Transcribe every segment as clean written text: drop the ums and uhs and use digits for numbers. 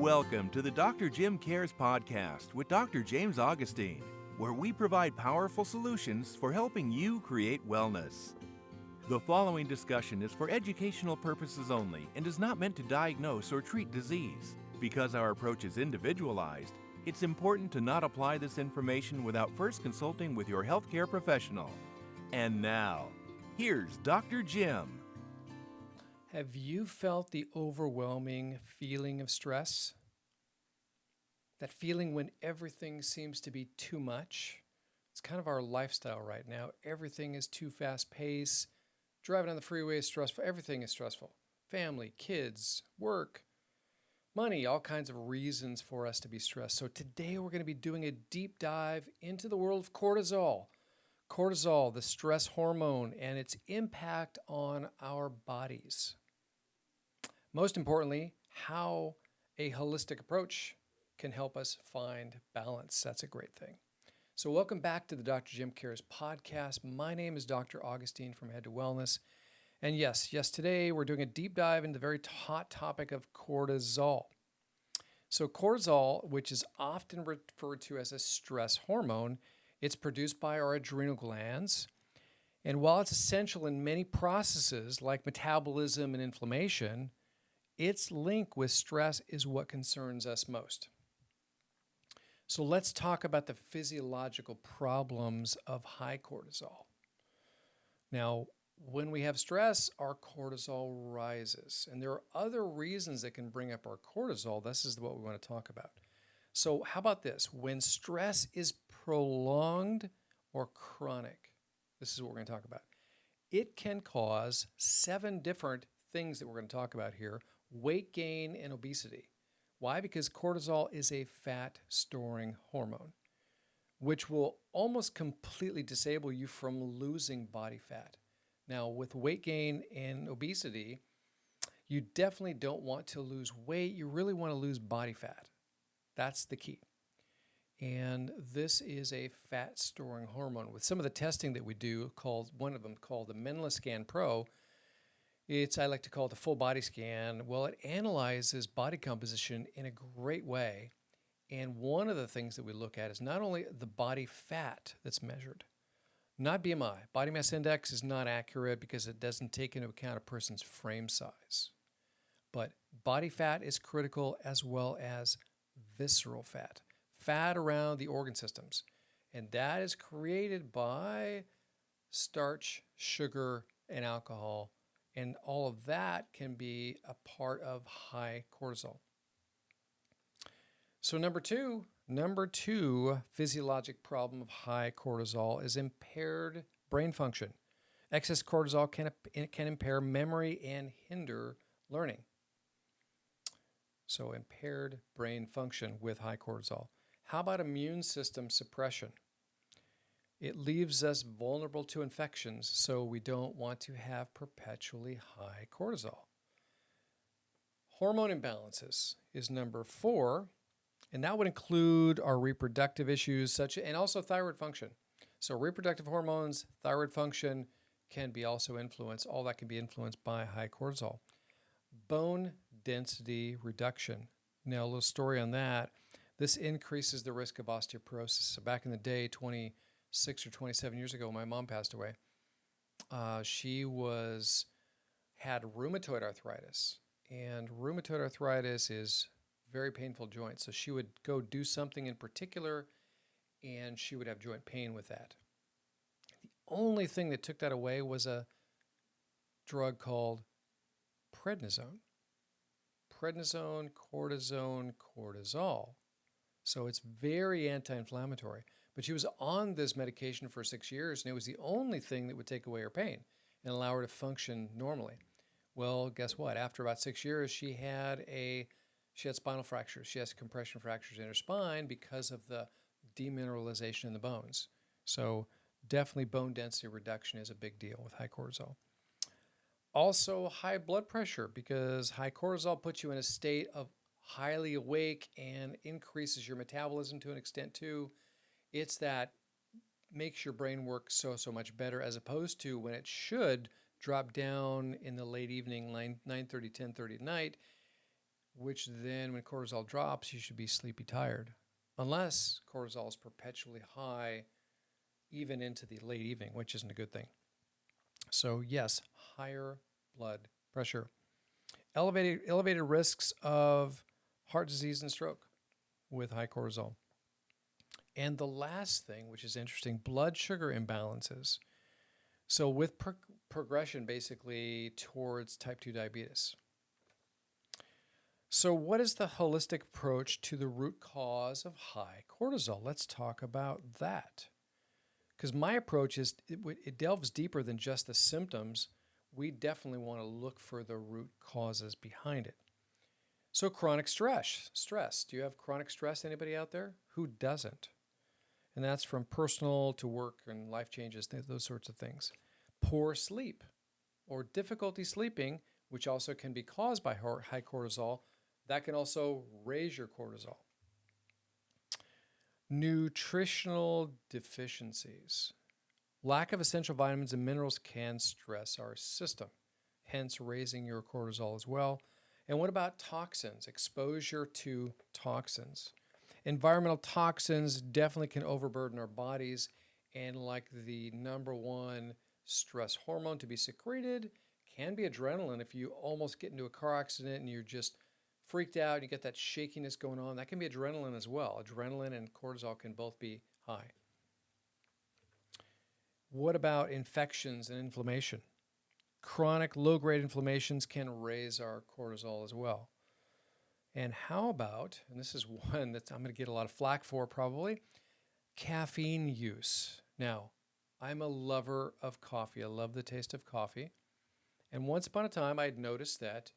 Welcome to the Dr. Jim Cares podcast with Dr. James Augustine, where we provide powerful solutions for helping you create wellness. The following discussion is for educational purposes only and is not meant to diagnose or treat disease. Because our approach is individualized, it's important to not apply this information without first consulting with your healthcare professional. And now, here's Dr. Jim. Have you felt the overwhelming feeling of stress? That feeling when everything seems to be too much? It's kind of our lifestyle right now. Everything is too fast-paced. Driving on the freeway is stressful. Everything is stressful. Family, kids, work, money, all kinds of reasons for us to be stressed. So today we're going to be doing a deep dive into the world of cortisol. Cortisol, the stress hormone, and its impact on our bodies. Most importantly, how a holistic approach can help us find balance. That's a great thing. So welcome back to the Dr. Jim Cares podcast. My name is Dr. Augustine from Head to Wellness. And yes, today we're doing a deep dive into the very hot topic of cortisol. So cortisol, which is often referred to as a stress hormone, it's produced by our adrenal glands. And while it's essential in many processes like metabolism and inflammation, its link with stress is what concerns us most. So let's talk about the physiological problems of high cortisol. Now, when we have stress, our cortisol rises. And there are other reasons that can bring up our cortisol. This is what we want to talk about. So how about this? When stress is prolonged or chronic, this is what we're going to talk about. It can cause 7 different things that we're going to talk about here: weight gain and obesity. Why? Because cortisol is a fat-storing hormone, which will almost completely disable you from losing body fat. Now, with weight gain and obesity, you definitely don't want to lose weight. You really want to lose body fat. That's the key. And this is a fat-storing hormone. With some of the testing that we do, one of them called the Menoscan Pro, I like to call it a full body scan. Well, it analyzes body composition in a great way. And one of the things that we look at is not only the body fat that's measured, not BMI. Body mass index is not accurate because it doesn't take into account a person's frame size. But body fat is critical, as well as visceral fat, fat around the organ systems. And that is created by starch, sugar, and alcohol. And all of that can be a part of high cortisol. So number two physiologic problem of high cortisol is impaired brain function. Excess cortisol can impair memory and hinder learning. So impaired brain function with high cortisol. How about immune system suppression? It leaves us vulnerable to infections, so we don't want to have perpetually high cortisol. Hormone imbalances is number 4, and that would include our reproductive issues and also thyroid function. So reproductive hormones, thyroid function can be also influenced. All that can be influenced by high cortisol. Bone density reduction. Now, a little story on that. This increases the risk of osteoporosis. So back in the day, 26 or 27 years ago, my mom passed away. She had rheumatoid arthritis, and rheumatoid arthritis is very painful joints. So she would go do something in particular, and she would have joint pain with that. The only thing that took that away was a drug called prednisone. Prednisone, cortisone, cortisol. So it's very anti-inflammatory. But she was on this medication for 6 years, and it was the only thing that would take away her pain and allow her to function normally. Well, guess what? After about 6 years, she had spinal fractures. She has compression fractures in her spine because of the demineralization in the bones. So definitely bone density reduction is a big deal with high cortisol. Also, high blood pressure, because high cortisol puts you in a state of highly awake and increases your metabolism to an extent too. It's that makes your brain work so much better, as opposed to when it should drop down in the late evening, 9:30, 10:30 at night, which then when cortisol drops, you should be sleepy tired, unless cortisol is perpetually high even into the late evening, which isn't a good thing. So yes, higher blood pressure. Elevated risks of heart disease and stroke with high cortisol. And the last thing, which is interesting, blood sugar imbalances. So with progression basically towards type 2 diabetes. So what is the holistic approach to the root cause of high cortisol? Let's talk about that. Because my approach is, it delves deeper than just the symptoms. We definitely want to look for the root causes behind it. So chronic stress. Do you have chronic stress? Anybody out there? Who doesn't? And that's from personal to work and life changes, those sorts of things. Poor sleep or difficulty sleeping, which also can be caused by high cortisol, that can also raise your cortisol. Nutritional deficiencies. Lack of essential vitamins and minerals can stress our system, hence raising your cortisol as well. And what about toxins? Exposure to toxins. Environmental toxins definitely can overburden our bodies, and like the number one stress hormone to be secreted can be adrenaline. If you almost get into a car accident and you're just freaked out and you get that shakiness going on, that can be adrenaline as well. Adrenaline and cortisol can both be high. What about infections and inflammation? Chronic low-grade inflammations can raise our cortisol as well. And how about, and this is one that I'm going to get a lot of flack for probably, caffeine use. Now, I'm a lover of coffee. I love the taste of coffee. And once upon a time, I'd noticed that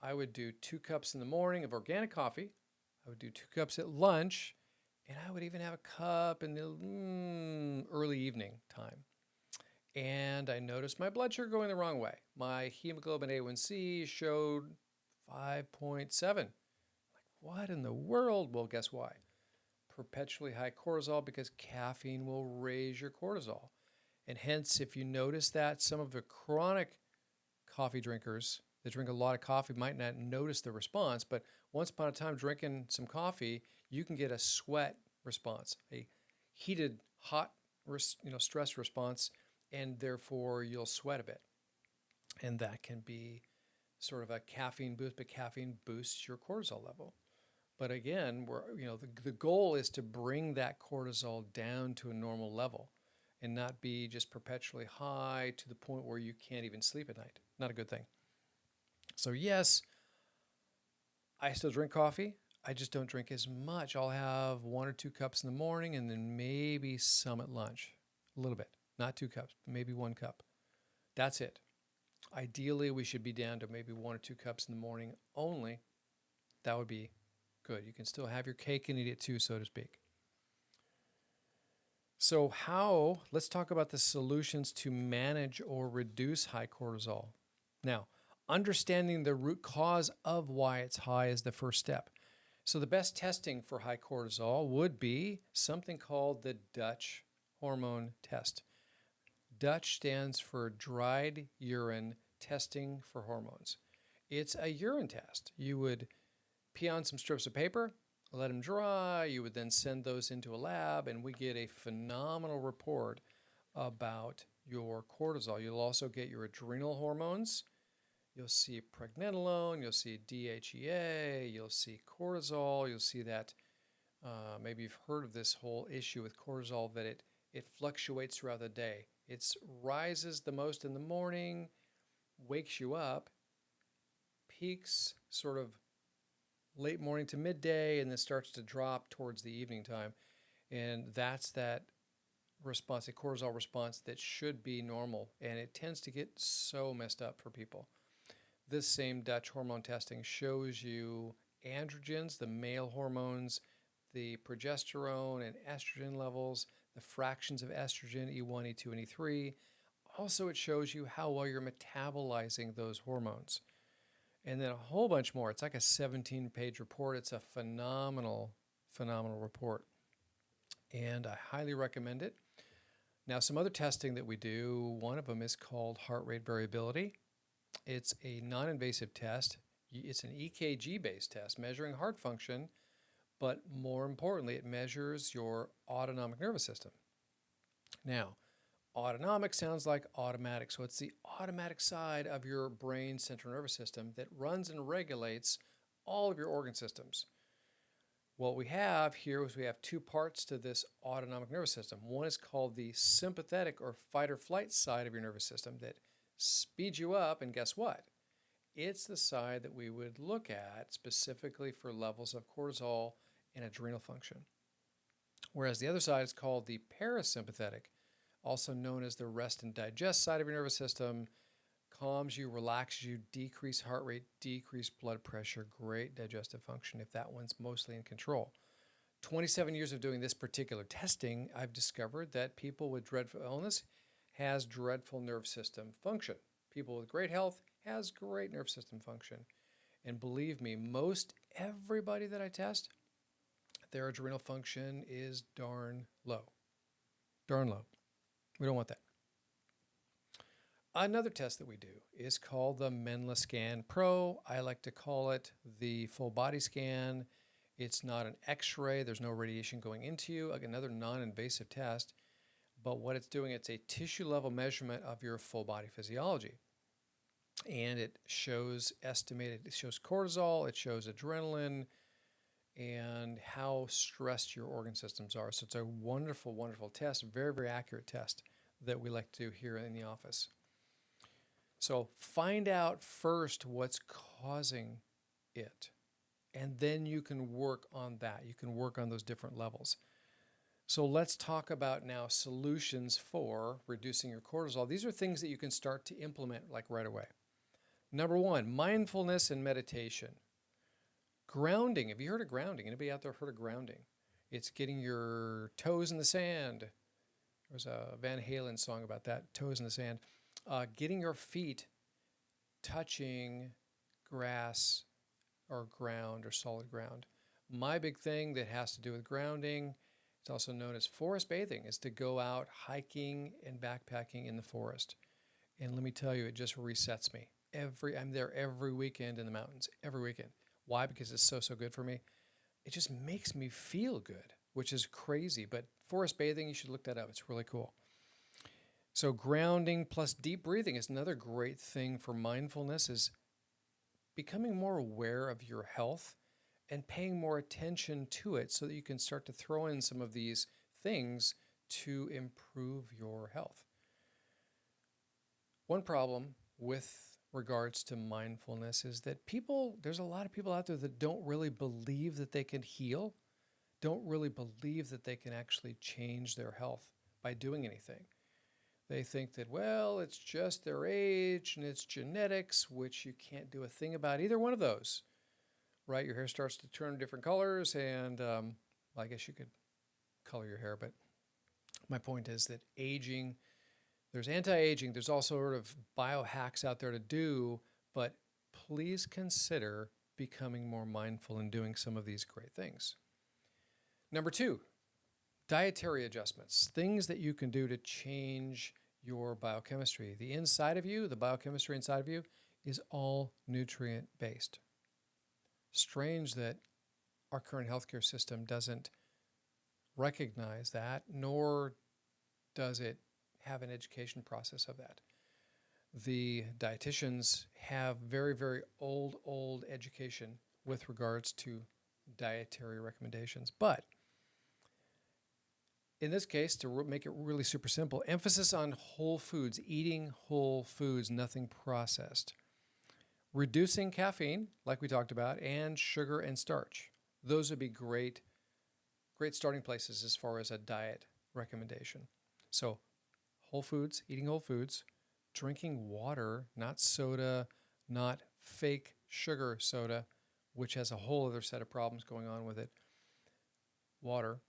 I would do 2 cups in the morning of organic coffee. I would do 2 cups at lunch, and I would even have a cup in the early evening time. And I noticed my blood sugar going the wrong way. My hemoglobin A1C showed 5.7. Like, what in the world? Well, guess why? Perpetually high cortisol, because caffeine will raise your cortisol. And hence, if you notice that, some of the chronic coffee drinkers that drink a lot of coffee might not notice the response, but once upon a time drinking some coffee, you can get a sweat response, a heated, hot, stress response, and therefore you'll sweat a bit. And that can be sort of a caffeine boost, but caffeine boosts your cortisol level. But again, the goal is to bring that cortisol down to a normal level and not be just perpetually high to the point where you can't even sleep at night. Not a good thing. So yes, I still drink coffee. I just don't drink as much. I'll have 1 or 2 cups in the morning and then maybe some at lunch. A little bit. Not 2 cups, maybe 1 cup. That's it. Ideally, we should be down to maybe 1 or 2 cups in the morning only. That would be good. You can still have your cake and eat it too, so to speak. So let's talk about the solutions to manage or reduce high cortisol. Now, understanding the root cause of why it's high is the first step. So the best testing for high cortisol would be something called the Dutch hormone test. Dutch stands for dried urine testing for hormones. It's a urine test. You would pee on some strips of paper, let them dry. You would then send those into a lab, and we get a phenomenal report about your cortisol. You'll also get your adrenal hormones. You'll see pregnenolone. You'll see DHEA. You'll see cortisol. You'll see that maybe you've heard of this whole issue with cortisol, that it fluctuates throughout the day. It rises the most in the morning, wakes you up, peaks sort of late morning to midday, and then starts to drop towards the evening time. And that's that response, a cortisol response that should be normal. And it tends to get so messed up for people. This same Dutch hormone testing shows you androgens, the male hormones, the progesterone and estrogen levels, the fractions of estrogen, E1, E2, and E3. Also, it shows you how well you're metabolizing those hormones. And then a whole bunch more. It's like a 17-page report. It's a phenomenal report. And I highly recommend it. Now, some other testing that we do, one of them is called heart rate variability. It's a non-invasive test. It's an EKG-based test measuring heart function, but more importantly, it measures your autonomic nervous system. Now, autonomic sounds like automatic, so it's the automatic side of your brain central nervous system that runs and regulates all of your organ systems. What we have here is we have two parts to this autonomic nervous system. One is called the sympathetic or fight or flight side of your nervous system that speeds you up, and guess what? It's the side that we would look at specifically for levels of cortisol and adrenal function. Whereas the other side is called the parasympathetic, also known as the rest and digest side of your nervous system. Calms you, relaxes you, decrease heart rate, decrease blood pressure, great digestive function if that one's mostly in control. 27 years of doing this particular testing, I've discovered that people with dreadful illness has dreadful nerve system function. People with great health has great nerve system function. And believe me, most everybody that I test, their adrenal function is darn low. Darn low. We don't want that. Another test that we do is called the Menla Scan Pro. I like to call it the full body scan. It's not an x-ray. There's no radiation going into you. Like another non-invasive test. But what it's doing, it's a tissue level measurement of your full body physiology. And it shows cortisol, it shows adrenaline, and how stressed your organ systems are. So it's a wonderful, wonderful test, very, very accurate test that we like to do here in the office. So find out first what's causing it, and then you can work on that. You can work on those different levels. So let's talk about now solutions for reducing your cortisol. These are things that you can start to implement like right away. Number one, mindfulness and meditation. Grounding. Have you heard of grounding? Anybody out there heard of grounding? It's getting your toes in the sand. There's a Van Halen song about that, toes in the sand. Getting your feet touching grass or ground or solid ground. My big thing that has to do with grounding, it's also known as forest bathing, is to go out hiking and backpacking in the forest. And let me tell you, it just resets me. I'm there every weekend in the mountains, every weekend. Why? Because it's so good for me. It just makes me feel good, which is crazy. But forest bathing, you should look that up. It's really cool. So grounding plus deep breathing is another great thing for mindfulness, is becoming more aware of your health and paying more attention to it so that you can start to throw in some of these things to improve your health. One problem with regards to mindfulness is that there's a lot of people out there that don't really believe that they can heal, don't really believe that they can actually change their health by doing anything. They think that, well, it's just their age and it's genetics, which you can't do a thing about either one of those, right? Your hair starts to turn different colors, and I guess you could color your hair, but my point is that aging, there's anti-aging, there's all sort of biohacks out there to do, but please consider becoming more mindful and doing some of these great things. Number two, dietary adjustments, things that you can do to change your biochemistry. The inside of you, the biochemistry inside of you, is all nutrient-based. Strange that our current healthcare system doesn't recognize that, nor does it have an education process of that. The dietitians have very, very old education with regards to dietary recommendations. But in this case, to make it really super simple, emphasis on whole foods, eating whole foods, nothing processed. Reducing caffeine, like we talked about, and sugar and starch. Those would be great starting places as far as a diet recommendation. So whole foods, eating whole foods, drinking water, not soda, not fake sugar soda, which has a whole other set of problems going on with it. Water.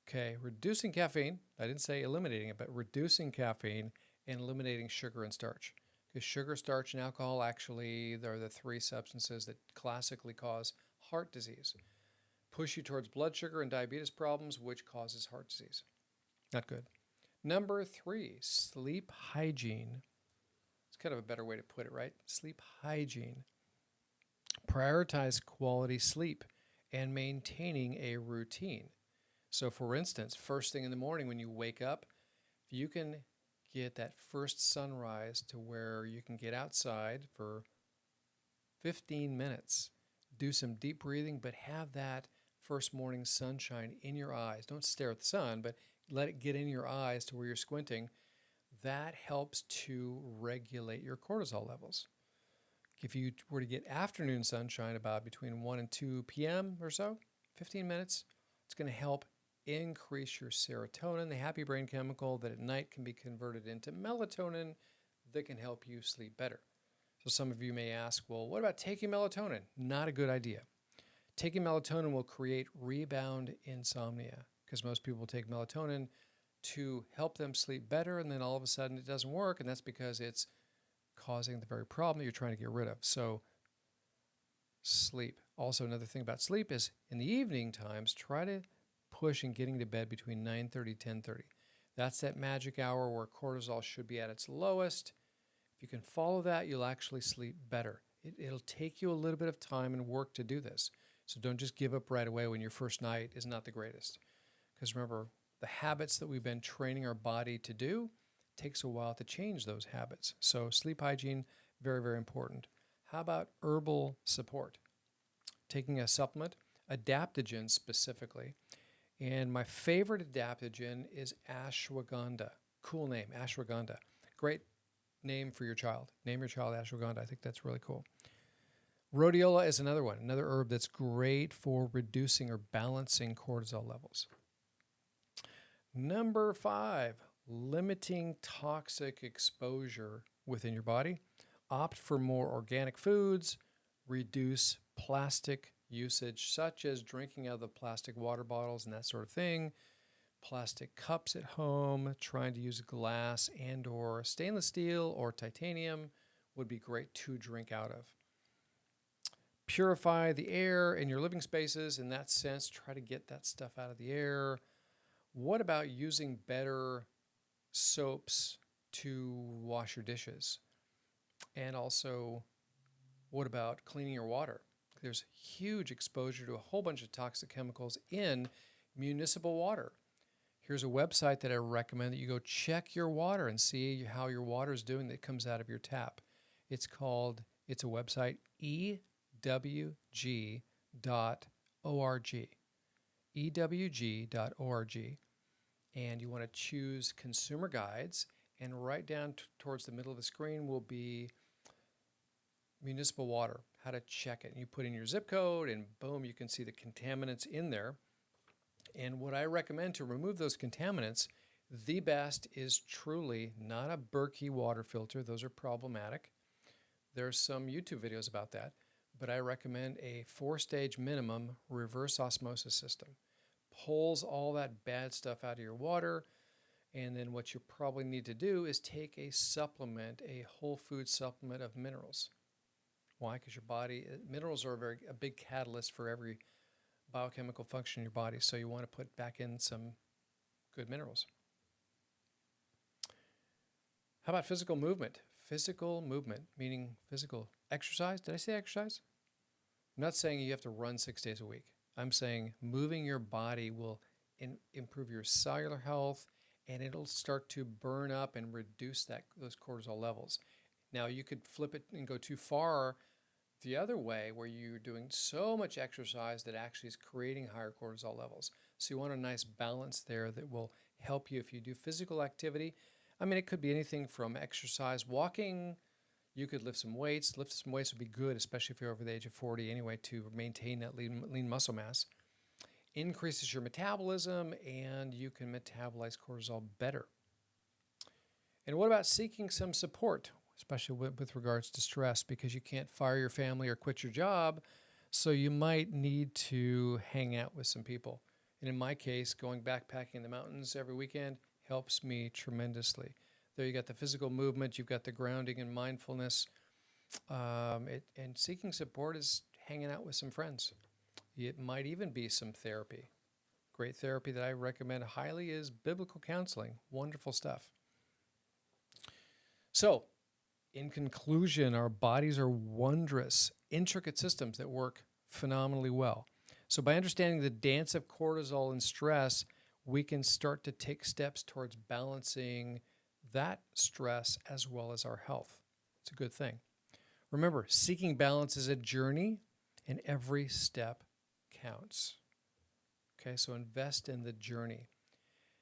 Okay, reducing caffeine. I didn't say eliminating it, but reducing caffeine and eliminating sugar and starch. Because sugar, starch, and alcohol actually are the three substances that classically cause heart disease. Push you towards blood sugar and diabetes problems, which causes heart disease. Not good. Number three, sleep hygiene. It's kind of a better way to put it, right? Sleep hygiene. Prioritize quality sleep and maintaining a routine. So, for instance, first thing in the morning when you wake up, if you can get that first sunrise to where you can get outside for 15 minutes, do some deep breathing, but have that first morning sunshine in your eyes. Don't stare at the sun, but let it get in your eyes to where you're squinting. That helps to regulate your cortisol levels. If you were to get afternoon sunshine about between 1 and 2 p.m. or so, 15 minutes, it's going to help increase your serotonin, the happy brain chemical that at night can be converted into melatonin that can help you sleep better. So some of you may ask, well, what about taking melatonin? Not a good idea. Taking melatonin will create rebound insomnia because most people take melatonin to help them sleep better, and then all of a sudden it doesn't work, and that's because it's causing the very problem that you're trying to get rid of. So sleep. Also, another thing about sleep is in the evening times, try to push in getting to bed between 9:30 and 10:30. That's that magic hour where cortisol should be at its lowest. If you can follow that, you'll actually sleep better. It'll take you a little bit of time and work to do this. So don't just give up right away when your first night is not the greatest. Because remember, the habits that we've been training our body to do takes a while to change those habits. So sleep hygiene, very, very important. How about herbal support? Taking a supplement, adaptogen specifically. And my favorite adaptogen is ashwagandha. Cool name, ashwagandha. Great name for your child. Name your child ashwagandha. I think that's really cool. Rhodiola is another one, another herb that's great for reducing or balancing cortisol levels. Number 5, limiting toxic exposure within your body. Opt for more organic foods. Reduce plastic usage, such as drinking out of the plastic water bottles and that sort of thing. Plastic cups at home, trying to use glass and or stainless steel or titanium would be great to drink out of. Purify the air in your living spaces. In that sense, try to get that stuff out of the air. What about using better soaps to wash your dishes? And also, what about cleaning your water? There's huge exposure to a whole bunch of toxic chemicals in municipal water. Here's a website that I recommend that you go check your water and see how your water is doing that comes out of your tap. It's a website, ewg.org. ewg.org. And you want to choose consumer guides, and right down towards the middle of the screen will be municipal water, how to check it. You put in your zip code and boom, you can see the contaminants in there. And what I recommend to remove those contaminants, the best is truly not a Berkey water filter. Those are problematic. There's some YouTube videos about that, but I recommend a 4-stage minimum reverse osmosis system. Pulls all that bad stuff out of your water. And then what you probably need to do is take a supplement, a whole food supplement of minerals. Why? Because your body, minerals are a big catalyst for every biochemical function in your body. So you want to put back in some good minerals. How about physical movement? Physical movement, meaning physical exercise. Did I say exercise? I'm not saying you have to run 6 days a week. I'm saying moving your body will improve your cellular health, and it'll start to burn up and reduce those cortisol levels. Now, you could flip it and go too far the other way, where you're doing so much exercise that actually is creating higher cortisol levels. So you want a nice balance there that will help you if you do physical activity. I mean, it could be anything from exercise, walking. You could lift some weights. Lift some weights would be good, especially if you're over the age of 40 anyway, to maintain that lean muscle mass. Increases your metabolism, and you can metabolize cortisol better. And what about seeking some support, especially with regards to stress, because you can't fire your family or quit your job, so you might need to hang out with some people. And in my case, going backpacking in the mountains every weekend helps me tremendously. There you got the physical movement, you've got the grounding and mindfulness, and seeking support is hanging out with some friends. It might even be some therapy. Great therapy that I recommend highly is biblical counseling. Wonderful stuff. So, In conclusion, our bodies are wondrous, intricate systems that work phenomenally well. So by understanding the dance of cortisol and stress, we can start to take steps towards balancing that stress as well as our health. It's a good thing. Remember, seeking balance is a journey, and every step counts. Okay, so invest in the journey.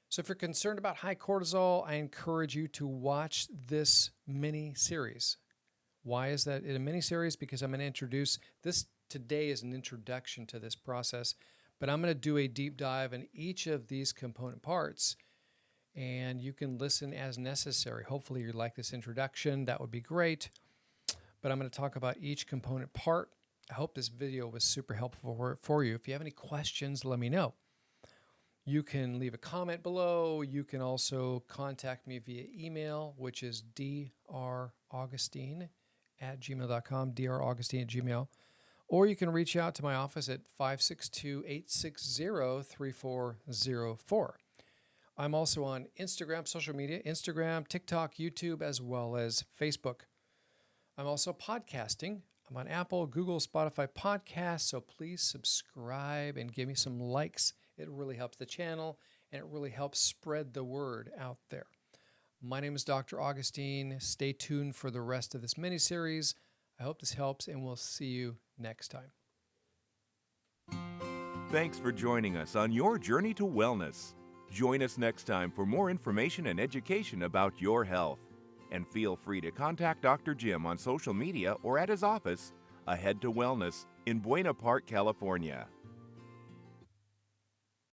So if you're concerned about high cortisol, I encourage you to watch this mini series. Why is that a mini series? Because I'm going to introduce this today is an introduction to this process, but I'm going to do a deep dive in each of these component parts, and you can listen as necessary. Hopefully you like this introduction. That would be great. But I'm going to talk about each component part. I hope this video was super helpful for you. If you have any questions, let me know. You can leave a comment below. You can also contact me via email, which is draugustine@gmail.com, draugustine@gmail. Or you can reach out to my office at 562-860-3404. I'm also on Instagram, social media, Instagram, TikTok, YouTube, as well as Facebook. I'm also podcasting. I'm on Apple, Google, Spotify podcasts, so please subscribe and give me some likes. It really helps the channel, and it really helps spread the word out there. My name is Dr. Augustine. Stay tuned for the rest of this mini-series. I hope this helps, and we'll see you next time. Thanks for joining us on your journey to wellness. Join us next time for more information and education about your health. And feel free to contact Dr. Jim on social media or at his office, Ahead to Wellness in Buena Park, California.